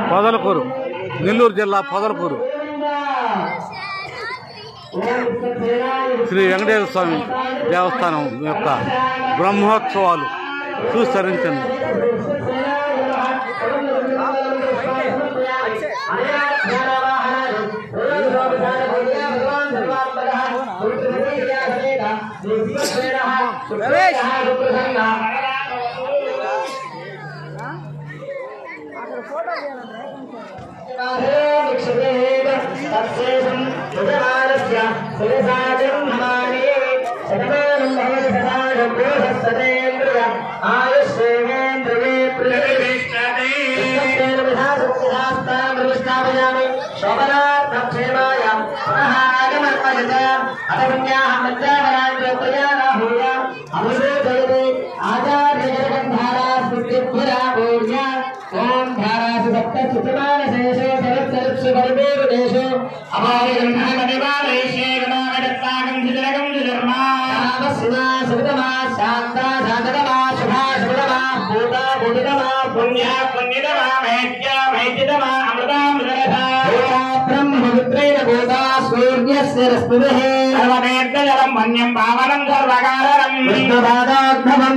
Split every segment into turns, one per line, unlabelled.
పొదలకూరు, నెల్లూరు జిల్లా పొదలకూరు శ్రీ వెంకటేశ్వర స్వామి దేవస్థానం యొక్క బ్రహ్మోత్సవాలు చూసి తరించండి.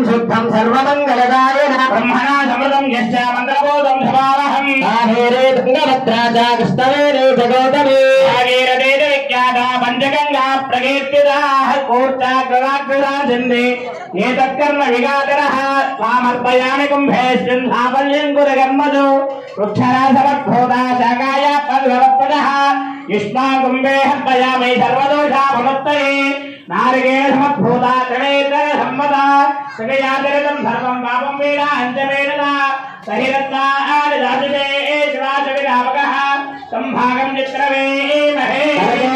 शुद्धं सर्वमंगलदायिन ब्रह्मणा समृतं यश्च मंत्रबोधं समावहं कावेरे तुंगभद्रा कृष्णवेरे जगोदमे भागीरथे विख्याता पंचगंगा प्रकीर्तिताः कूर्चाग्रवाग्रदा चन्दे एतत्कर्म विगातरः स्वामर्पयामि कुम्भेऽस्मिन् साफल्यं कुरकर्मसु वृक्षरासवद्भूता शाकाय पद्मवत्पदः युष्मान् कुम्भे हर्पयामि सर्वदोषापमुत्तये नारिकेण समद्भूता त्रिनेत्र सम्मता सगयातिरतं सर्वं पापं वीणा अञ्जमेणना सहिरत्नादिदासिते शिवाचविरापकः सम्भागं चित्रवेमहे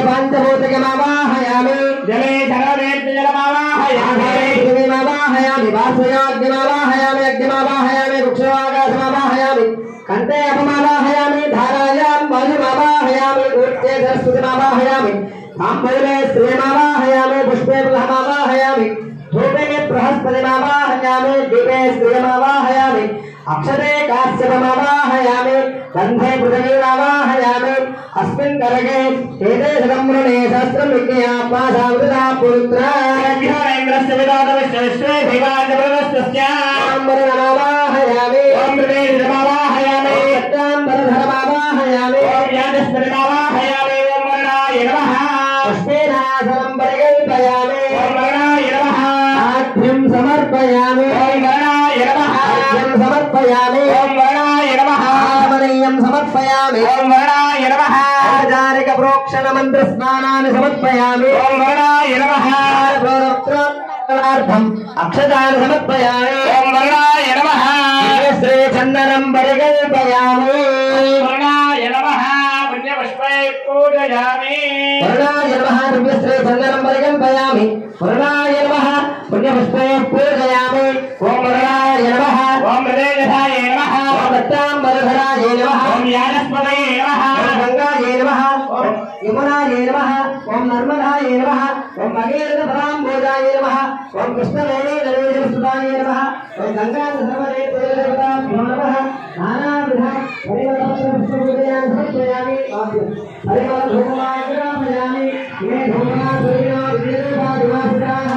पञ्चभूतकमावाहयामि जले सर्ववेद्यजलमावाहयामि पृथिवीमावाहयामि वासुयाग्निमावाहयामि अग्निमावाहयामि वृक्षवाकाशमावाहयामि कण्ठे अपमावाहयामि धारायां वायुमावाहयामि ऊर्जे सरस्वतीमावाहयामि साम्बरे श्रियमावाहयामि पुष्पे ब्रह्मावाहयामि धूपे बृहस्पतिमावाहयामि दीपे श्रियमावाहयामि अक्षते काश्यपमावाहयामि गन्धे पृथिवीमावाहयामि अस्मिन् करगे एते शतमृणे सहस्रं विज्ञापासामृता पुरुत्रा इन्द्रस्य विदातवश्च विश्वे देवाजप्रदस्तस्य आम्बरमावाहयामि ॐ मृगेशमावाहयामि सत्ताम्बरधरमावाहयामि ॐ याजस्पतिमावाहयामि ॐ वर्णाय नमः पुष्पेनासनं परिकल्पयामि ॐ वर्णाय नमः आद्यं समर्पयामि ॐ वर्णाय नमः आद्यं समर्पयामि ॐ वर्णाय नमः आमनीयं समर्पयामि ॐ वर्णाय नमः औपचारिक प्रोक्षण मंत्र स्नानानि समर्पयामि ॐ वर्णाय नमः प्रोक्तार्थम् अक्षतानि समर्पयामि ॐ वर्णाय नमः श्री चन्दनं परिकल्पयामि वर्णाय नमः पुण्यपुष्पै पूजयामि वर्णाय नमः श्री चन्दनं परिकल्पयामि वर्णाय नमः पुण्यपुष्पै पूजयामि ॐ वर्णाय नमः ॐ हृदयधाय नमः ॐ दत्ताम्बरधराय नमः ॐ याजस्पतये नमः ॐ गंगाय नमः ॐ यमुनाय नमः ॐ नर्मदाय नमः ॐ भगीरथपदाम्बोजाय नमः ॐ कृष्णवेणी नरेन्द्रसुताय नमः ॐ गंगाधरवरेन्द्रदेवताभ्यो नमः नानाविध परिमलपुष्पपूजयामि समर्पयामि परिमलधूपमाग्रामयामि इमे धूपमाग्रया विजयपादिवासिताः